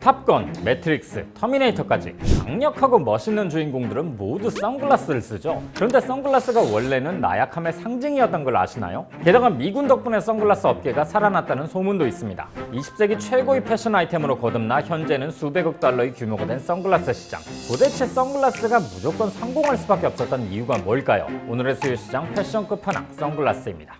탑건, 매트릭스, 터미네이터까지 강력하고 멋있는 주인공들은 모두 선글라스를 쓰죠. 그런데 선글라스가 원래는 나약함의 상징이었던 걸 아시나요? 게다가 미군 덕분에 선글라스 업계가 살아났다는 소문도 있습니다. 20세기 최고의 패션 아이템으로 거듭나 현재는 수백억 달러의 규모가 된 선글라스 시장. 도대체 선글라스가 무조건 성공할 수밖에 없었던 이유가 뭘까요? 오늘의 수요 시장 패션 끝판왕 선글라스입니다.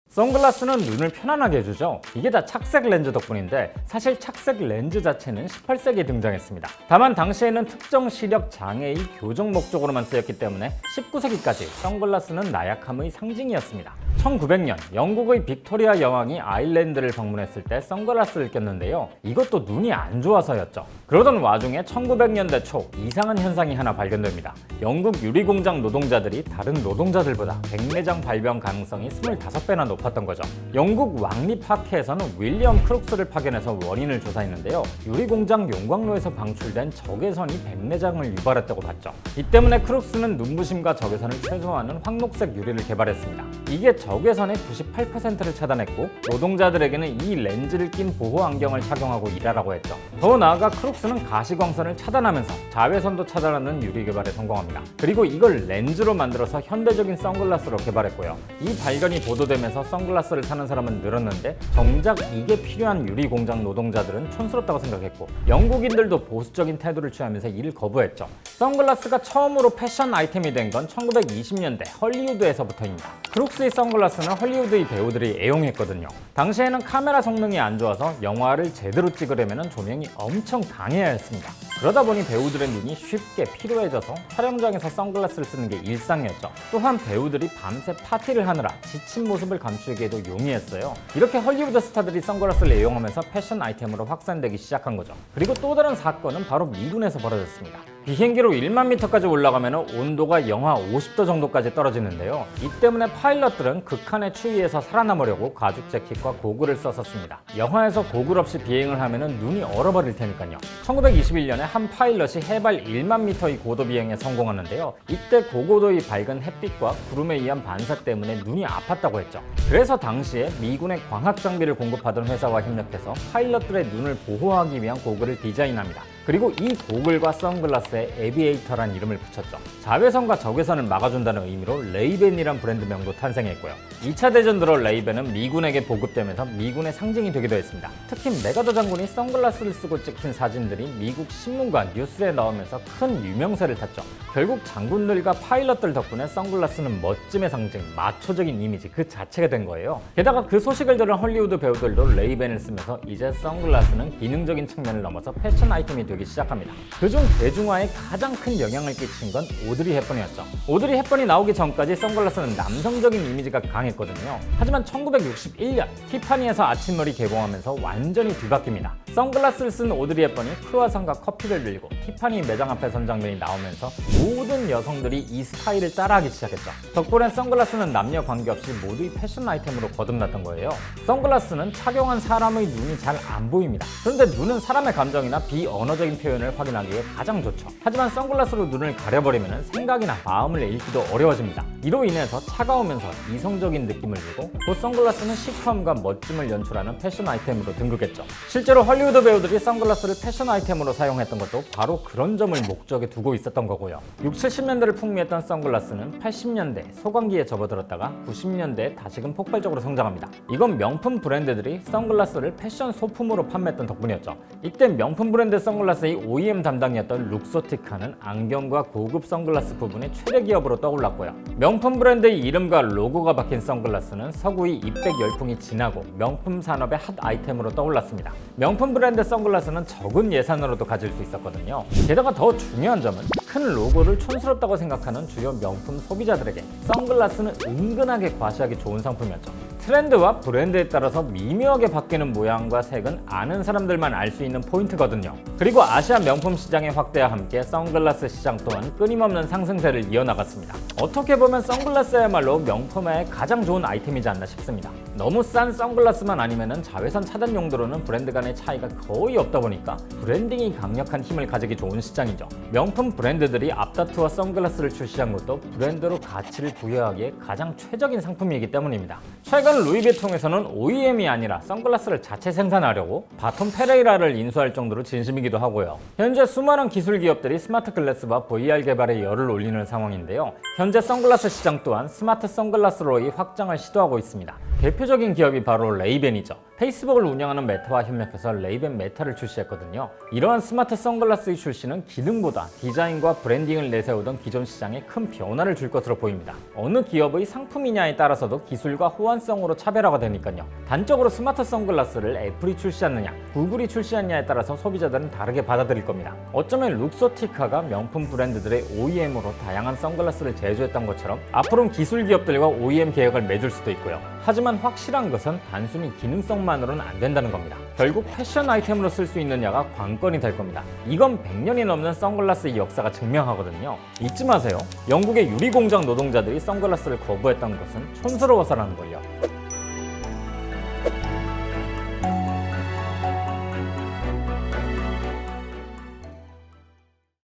선글라스는 눈을 편안하게 해주죠. 이게 다 착색 렌즈 덕분인데 사실 착색 렌즈 자체는 18세기에 등장했습니다. 다만 당시에는 특정 시력 장애의 교정 목적으로만 쓰였기 때문에 19세기까지 선글라스는 나약함의 상징이었습니다. 1900년 영국의 빅토리아 여왕이 아일랜드를 방문했을 때 선글라스를 꼈는데요. 이것도 눈이 안 좋아서였죠. 그러던 와중에 1900년대 초 이상한 현상이 하나 발견됩니다. 영국 유리공장 노동자들이 다른 노동자들보다 백내장 발병 가능성이 25배나 높았던 거죠. 영국 왕립학회에서는 윌리엄 크룩스를 파견해서 원인을 조사했는데요. 유리공장 용광로에서 방출된 적외선이 백내장을 유발했다고 봤죠. 이 때문에 크룩스는 눈부심과 적외선을 최소화하는 황록색 유리를 개발했습니다. 이게 적외선의 98%를 차단했고 노동자들에게는 이 렌즈를 낀 보호 안경을 착용하고 일하라고 했죠. 더 나아가 크룩스는 가시광선을 차단하면서 자외선도 차단하는 유리 개발에 성공합니다. 그리고 이걸 렌즈로 만들어서 현대적인 선글라스로 개발했고요. 이 발견이 보도되면서 선글라스를 사는 사람은 늘었는데 정작 이게 필요한 유리 공장 노동자들은 촌스럽다고 생각했고 영국인들도 보수적인 태도를 취하면서 이를 거부했죠. 선글라스가 처음으로 패션 아이템이 된 건 1920년대 헐리우드에서부터입니다. 크룩스의 선글라스는 헐리우드의 배우들이 애용했거든요. 당시에는 카메라 성능이 안 좋아서 영화를 제대로 찍으려면 조명이 엄청 강해야 했습니다. 그러다 보니 배우들의 눈이 쉽게 피로해져서 촬영장에서 선글라스를 쓰는 게 일상이었죠. 또한 배우들이 밤새 파티를 하느라 지친 모습을 감추기에도 용이했어요. 이렇게 헐리우드 스타들이 선글라스를 애용하면서 패션 아이템으로 확산되기 시작한 거죠. 그리고 또 다른 사건은 바로 미군에서 벌어졌습니다. 비행기로 1만 미터까지 올라가면 온도가 영하 50도 정도까지 떨어지는데요. 이 때문에 파일럿들은 극한의 추위에서 살아남으려고 가죽 재킷과 고글을 썼었습니다. 영하에서 고글 없이 비행을 하면 눈이 얼어버릴 테니까요. 1921년에 한 파일럿이 해발 1만 미터의 고도 비행에 성공하는데요. 이때 고고도의 밝은 햇빛과 구름에 의한 반사 때문에 눈이 아팠다고 했죠. 그래서 당시에 미군의 광학 장비를 공급하던 회사와 협력해서 파일럿들의 눈을 보호하기 위한 고글을 디자인합니다. 그리고 이 고글과 선글라스에 에비에이터란 이름을 붙였죠. 자외선과 적외선을 막아준다는 의미로 레이벤이란 브랜드명도 탄생했고요. 2차 대전 들어 레이벤은 미군에게 보급되면서 미군의 상징이 되기도 했습니다. 특히 메가더 장군이 선글라스를 쓰고 찍힌 사진들이 미국 신문과 뉴스에 나오면서 큰 유명세를 탔죠. 결국 장군들과 파일럿들 덕분에 선글라스는 멋짐의 상징, 마초적인 이미지 그 자체가 된 거예요. 게다가 그 소식을 들은 헐리우드 배우들도 레이벤을 쓰면서 이제 선글라스는 기능적인 측면을 넘어서 패션 아이템이 되기 시작합니다. 그중 대중화에 가장 큰 영향을 끼친 건 오드리 헵번이었죠. 오드리 헵번이 나오기 전까지 선글라스는 남성적인 이미지가 강했거든요. 하지만 1961년 티파니에서 아침머리 개봉하면서 완전히 뒤바뀝니다. 선글라스를 쓴 오드리 헵번이 크루아상과 커피를 들고 티파니 매장 앞에 선 장면이 나오면서 모든 여성들이 이 스타일을 따라하기 시작했죠. 덕분에 선글라스는 남녀 관계없이 모두의 패션 아이템으로 거듭났던 거예요. 선글라스는 착용한 사람의 눈이 잘 안 보입니다. 그런데 눈은 사람의 감정이나 비언어적인 표현을 확인하기에 가장 좋죠. 하지만 선글라스로 눈을 가려버리면 생각이나 마음을 읽기도 어려워집니다. 이로 인해서 차가우면서 이성적인 느낌을 주고 곧 선글라스는 시크함과 멋짐을 연출하는 패션 아이템으로 등극했죠. 실제로 헐리우드 배우들이 선글라스를 패션 아이템으로 사용했던 것도 바로 그런 점을 목적에 두고 있었던 거고요. 60, 70년대를 풍미했던 선글라스는 80년대 소강기에 접어들었다가 90년대에 다시금 폭발적으로 성장합니다. 이건 명품 브랜드들이 선글라스를 패션 소품으로 판매했던 덕분이었죠. 이때 명품 브랜드 선글라스의 OEM 담당이었던 룩소티카는 안경과 고급 선글라스 부분의 최대 기업으로 떠올랐고요. 명품 브랜드의 이름과 로고가 박힌 선글라스는 서구의 입백 열풍이 지나고 명품 산업의 핫 아이템으로 떠올랐습니다. 명품 브랜드 선글라스는 적은 예산으로도 가질 수 있었거든요. 게다가 더 중요한 점은 큰 로고를 촌스럽다고 생각하는 주요 명품 소비자들에게 선글라스는 은근하게 과시하기 좋은 상품이었죠. 트렌드와 브랜드에 따라서 미묘하게 바뀌는 모양과 색은 아는 사람들만 알 수 있는 포인트거든요. 그리고 아시아 명품 시장의 확대와 함께 선글라스 시장 또한 끊임없는 상승세를 이어나갔습니다. 어떻게 보면 선글라스야말로 명품의 가장 좋은 아이템이지 않나 싶습니다. 너무 싼 선글라스만 아니면 자외선 차단 용도로는 브랜드 간의 차이가 거의 없다 보니까 브랜딩이 강력한 힘을 가지기 좋은 시장이죠. 명품 브랜드들이 앞다투어 선글라스를 출시한 것도 브랜드로 가치를 부여하기에 가장 최적인 상품이기 때문입니다. 최근 루이비통에서는 OEM이 아니라 선글라스를 자체 생산하려고 바톤 페레이라를 인수할 정도로 진심이기도 하고요. 현재 수많은 기술 기업들이 스마트 글래스와 VR 개발에 열을 올리는 상황인데요. 현재 선글라스 시장 또한 스마트 선글라스로의 확장을 시도하고 있습니다. 대표적인 기업이 바로 레이벤이죠. 페이스북을 운영하는 메타와 협력해서 레이벤 메타를 출시했거든요. 이러한 스마트 선글라스의 출시는 기능보다 디자인과 브랜딩을 내세우던 기존 시장에 큰 변화를 줄 것으로 보입니다. 어느 기업의 상품이냐에 따라서도 기술과 호환성으로 차별화가 되니까요. 단적으로 스마트 선글라스를 애플이 출시하느냐, 구글이 출시하느냐에 따라서 소비자들은 다르게 받아들일 겁니다. 어쩌면 룩소티카가 명품 브랜드들의 OEM으로 다양한 선글라스를 제조했던 것처럼 앞으로는 기술 기업들과 OEM 계약을 맺을 수도 있고요. 하지만 확실한 것은 단순히 기능성만으로는 안 된다는 겁니다. 결국 패션 아이템으로 쓸 수 있느냐가 관건이 될 겁니다. 이건 100년이 넘는 선글라스의 역사가 증명하거든요. 잊지 마세요. 영국의 유리공장 노동자들이 선글라스를 거부했던 것은 촌스러워서라는 걸요.